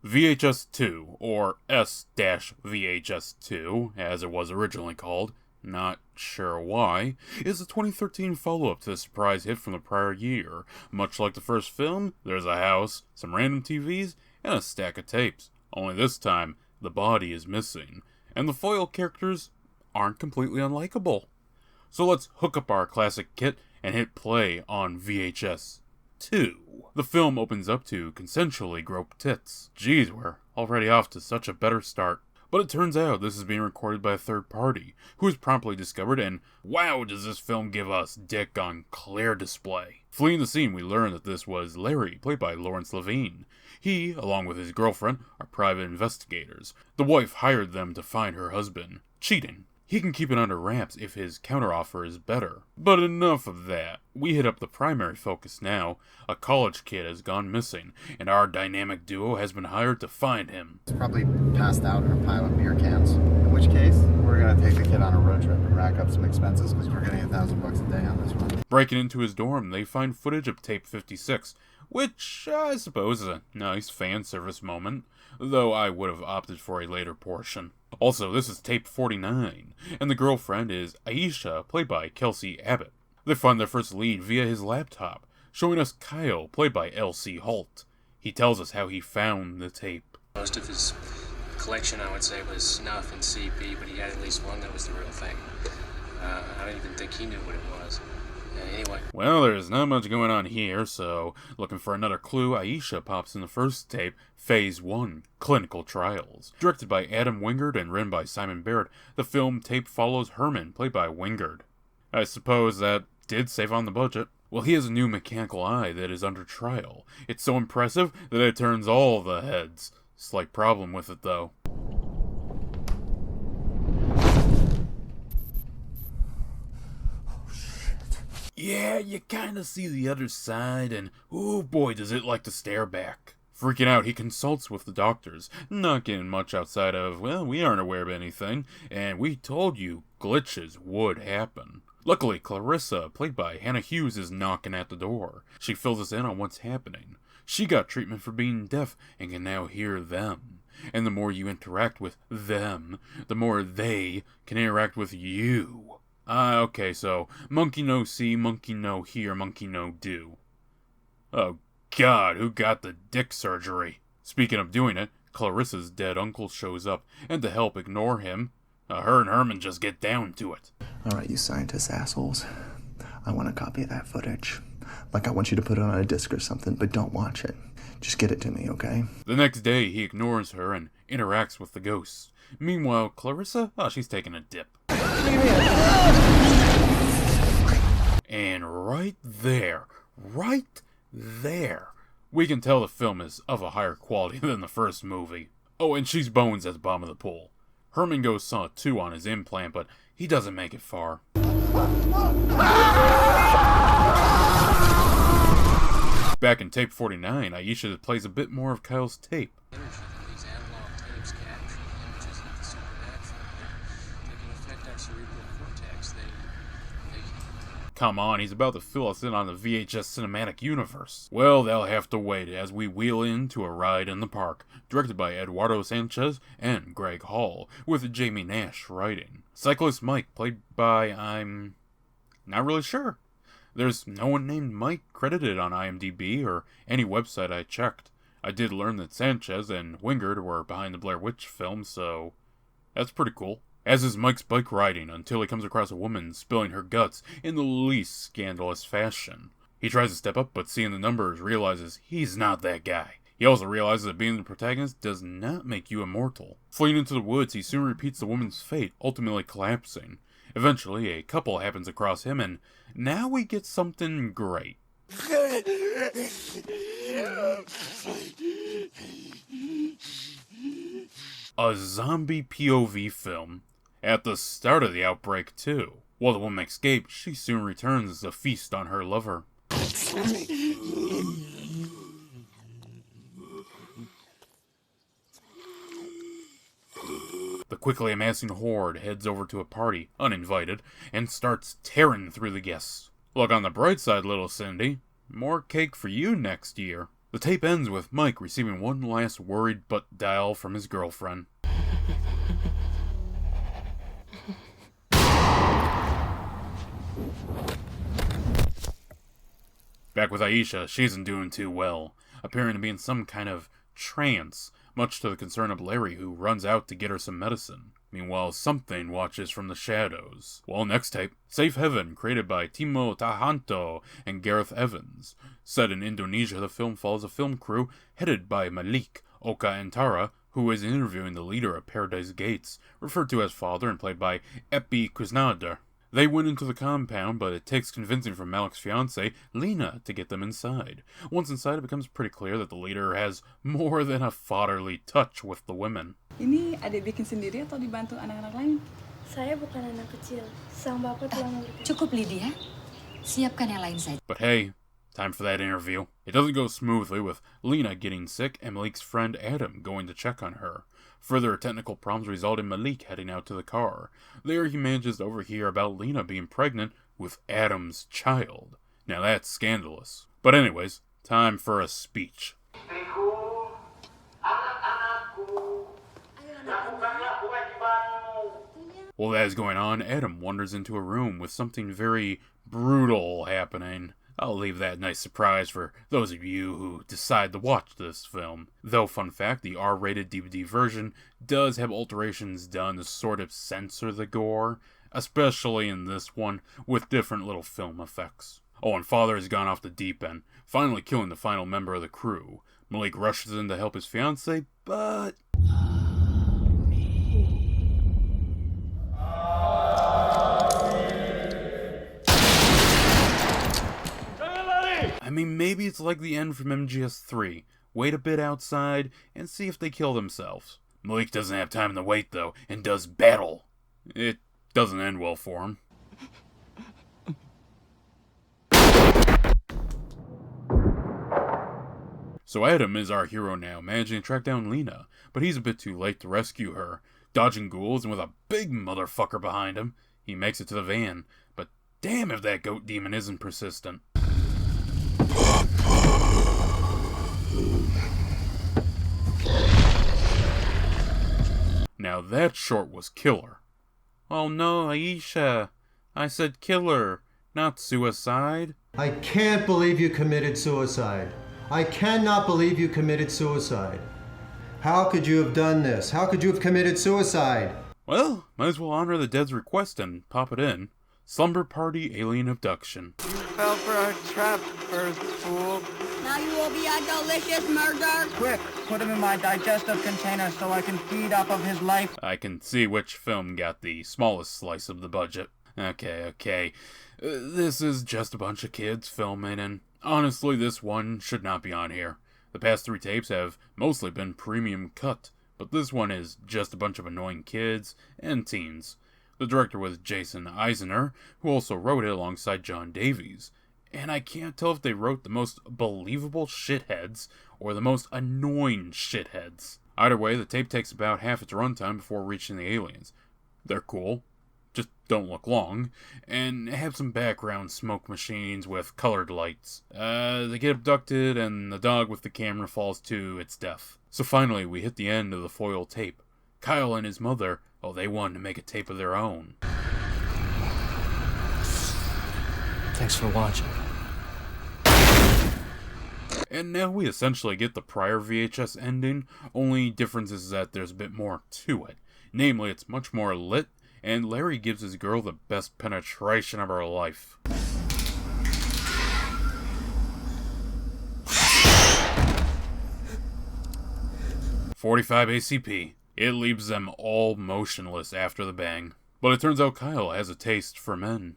VHS 2, or S-VHS 2, as it was originally called, not sure why, is a 2013 follow-up to the surprise hit from the prior year. Much like the first film, there's a house, some random TVs, and a stack of tapes. Only this time, the body is missing, and the foil characters aren't completely unlikable. So let's hook up our classic kit and hit play on VHS 2. The film opens up to consensually groped tits. Geez, we're already off to such a better start. But it turns out this is being recorded by a third party, who is promptly discovered, and wow, does this film give us dick on clear display. Fleeing the scene, we learn that this was Larry, played by Lawrence Levine. He, along with his girlfriend, are private investigators. The wife hired them to find her husband cheating. He can keep it under wraps if his counteroffer is better. But enough of that. We hit up the primary focus now. A college kid has gone missing, and our dynamic duo has been hired to find him. He's probably passed out in a pile of beer cans. In which case, we're gonna take the kid on a road trip and rack up some expenses because we're getting $1,000 a day on this one. Breaking into his dorm, they find footage of tape 56, which I suppose is a nice fan service moment, though I would have opted for a later portion. Also, this is tape 49, and the girlfriend is Aisha, played by Kelsey Abbott. They find their first lead via his laptop, showing us Kyle, played by L.C. Holt. He tells us how he found the tape. Most of his collection, I would say, was snuff and CP, but he had at least one that was the real thing. I don't even think he knew what it was. Anyway. Well, there's not much going on here, so looking for another clue, Aisha pops in the first tape, Phase 1, Clinical Trials. Directed by Adam Wingard and written by Simon Barrett, the film tape follows Herman, played by Wingard. I suppose that did save on the budget. Well, he has a new mechanical eye that is under trial. It's so impressive that it turns all the heads. Slight problem with it, though. Yeah, you kinda see the other side, and oh boy does it like to stare back. Freaking out, he consults with the doctors, not getting much outside of, well, we aren't aware of anything, and we told you glitches would happen. Luckily, Clarissa, played by Hannah Hughes, is knocking at the door. She fills us in on what's happening. She got treatment for being deaf and can now hear them. And the more you interact with them, the more they can interact with you. Okay, so monkey no see, monkey no hear, monkey no do. Oh god, who got the dick surgery? Speaking of doing it, Clarissa's dead uncle shows up, and to help ignore him, her and Herman just get down to it. Alright, you scientist assholes. I want a copy of that footage. Like, I want you to put it on a disc or something, but don't watch it. Just get it to me, okay? The next day, he ignores her and interacts with the ghosts. Meanwhile, Clarissa, she's taking a dip. And right there, we can tell the film is of a higher quality than the first movie. Oh, and she's bones at the bottom of the pool. Herman goes Saw 2 on his implant, but he doesn't make it far. Back in tape 49, Aisha plays a bit more of Kyle's tape. Come on, he's about to fill us in on the VHS cinematic universe. Well, they'll have to wait as we wheel into A Ride in the Park, directed by Eduardo Sanchez and Greg Hall, with Jamie Nash writing. Cyclist Mike, played by, I'm not really sure. There's no one named Mike credited on IMDb or any website I checked. I did learn that Sanchez and Wingard were behind the Blair Witch film, so that's pretty cool. As is Mike's bike riding until he comes across a woman spilling her guts in the least scandalous fashion. He tries to step up, but seeing the numbers, realizes he's not that guy. He also realizes that being the protagonist does not make you immortal. Fleeing into the woods, he soon repeats the woman's fate, ultimately collapsing. Eventually, a couple happens across him, and now we get something great. A zombie POV film. At the start of the outbreak, too. While the woman escapes, she soon returns to feast on her lover. The quickly amassing horde heads over to a party, uninvited, and starts tearing through the guests. Look on the bright side, little Cindy. More cake for you next year. The tape ends with Mike receiving one last worried butt dial from his girlfriend. Back with Aisha, she isn't doing too well, appearing to be in some kind of trance, much to the concern of Larry, who runs out to get her some medicine. Meanwhile, something watches from the shadows. Well, next tape, Safe Heaven, created by Timo Tahanto and Gareth Evans. Set in Indonesia, the film follows a film crew headed by Malik, Oka, and Tara, who is interviewing the leader of Paradise Gates, referred to as Father and played by Epi Kusnandar. They went into the compound, but it takes convincing from Malik's fiancée, Lena, to get them inside. Once inside, it becomes pretty clear that the leader has more than a fatherly touch with the women. Ini adik bikin sendiri atau dibantu anak-anak lain? Saya bukan anak kecil. Sang bapak telah memberikan. Cukup, Lydia. Siapkan yang lain saja. But hey, time for that interview. It doesn't go smoothly, with Lena getting sick and Malik's friend Adam going to check on her. Further technical problems result in Malik heading out to the car. There he manages to overhear about Lena being pregnant with Adam's child. Now that's scandalous. But anyways, time for a speech. While that is going on, Adam wanders into a room with something very brutal happening. I'll leave that nice surprise for those of you who decide to watch this film. Though, fun fact, the R-rated DVD version does have alterations done to sort of censor the gore, especially in this one, with different little film effects. Oh, and Father has gone off the deep end, finally killing the final member of the crew. Malik rushes in to help his fiancée, but... I mean, maybe it's like the end from MGS3. Wait a bit outside and see if they kill themselves. Malik doesn't have time to wait, though, and does battle. It doesn't end well for him. So Adam is our hero now, managing to track down Lena, but he's a bit too late to rescue her. Dodging ghouls and with a big motherfucker behind him, he makes it to the van, but damn if that goat demon isn't persistent. Now that short was killer. Oh no, Aisha. I said killer, not suicide. I can't believe you committed suicide. I cannot believe you committed suicide. How could you have done this? How could you have committed suicide? Well, might as well honor the dead's request and pop it in. Slumber Party Alien Abduction. You fell for our trap, Earth fool. Now you will be a delicious murder. Quick, put him in my digestive container so I can feed off of his life. I can see which film got the smallest slice of the budget. Okay. This is just a bunch of kids filming, and honestly, this one should not be on here. The past 3 tapes have mostly been premium cut, but this one is just a bunch of annoying kids and teens. The director was Jason Eisner, who also wrote it alongside John Davies. And I can't tell if they wrote the most believable shitheads or the most annoying shitheads. Either way, the tape takes about half its runtime before reaching the aliens. They're cool, just don't look long, and have some background smoke machines with colored lights. They get abducted, and the dog with the camera falls to its death. So finally, we hit the end of the foil tape. Kyle and his mother, they wanted to make a tape of their own. Thanks for watching. And now we essentially get the prior VHS ending, only difference is that there's a bit more to it. Namely, it's much more lit, and Larry gives his girl the best penetration of her life. .45 ACP. It leaves them all motionless after the bang. But it turns out Kyle has a taste for men.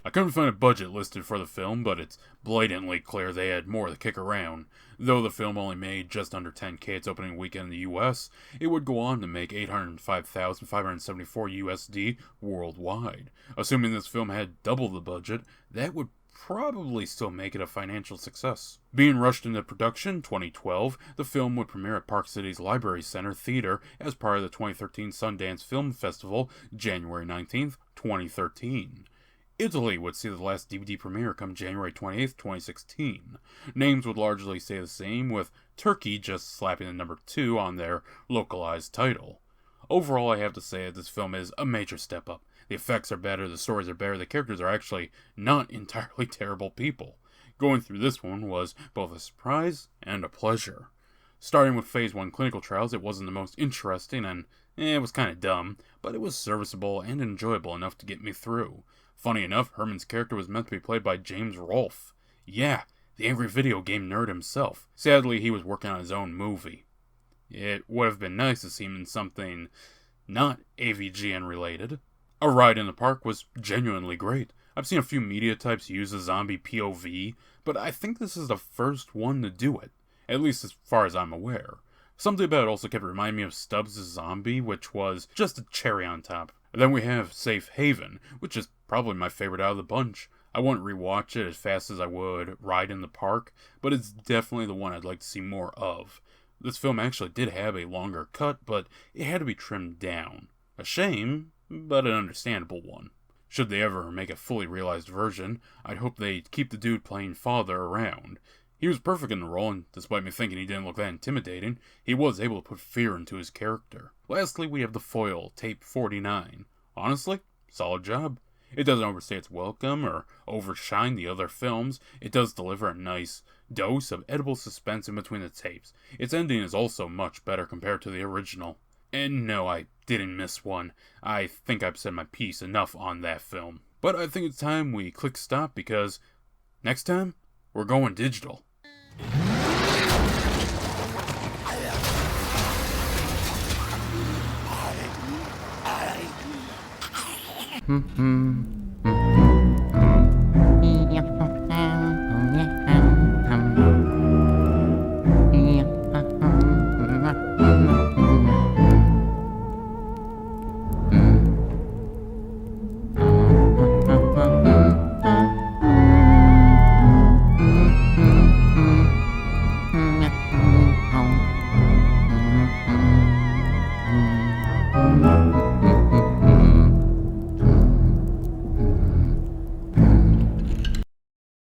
I couldn't find a budget listed for the film, but it's blatantly clear they had more to kick around. Though the film only made just under $10K its opening weekend in the US, it would go on to make $805,574 USD worldwide. Assuming this film had double the budget, that would probably still make it a financial success. Being rushed into production 2012, the film would premiere at Park City's Library Center Theater as part of the 2013 Sundance Film Festival, January 19th, 2013. Italy would see the last DVD premiere come January 28th, 2016. Names would largely stay the same, with Turkey just slapping the number 2 on their localized title. Overall, I have to say that this film is a major step up. The effects are better, the stories are better, the characters are actually not entirely terrible people. Going through this one was both a surprise and a pleasure. Starting with Phase 1 clinical trials, it wasn't the most interesting and it was kind of dumb, but it was serviceable and enjoyable enough to get me through. Funny enough, Herman's character was meant to be played by James Rolfe. Yeah, the angry video game nerd himself. Sadly, he was working on his own movie. It would have been nice to see him in something not AVGN related. A ride in the park was genuinely great. I've seen a few media types use a zombie POV, but I think this is the first one to do it, at least as far as I'm aware. Something about it also kept reminding me of Stubbs' Zombie, which was just a cherry on top. And then we have Safe Haven, which is probably my favorite out of the bunch. I wouldn't rewatch it as fast as I would Ride in the Park, but it's definitely the one I'd like to see more of. This film actually did have a longer cut, but it had to be trimmed down. A shame, but an understandable one. Should they ever make a fully realized version, I'd hope they'd keep the dude playing father around. He was perfect in the role, and despite me thinking he didn't look that intimidating, he was able to put fear into his character. Lastly, we have The Foil, Tape 49. Honestly, solid job. It doesn't overstay its welcome or overshine the other films. It does deliver a nice dose of edible suspense in between the tapes. Its ending is also much better compared to the original. And no, I didn't miss one. I think I've said my piece enough on that film. But I think it's time we click stop because next time, we're going digital.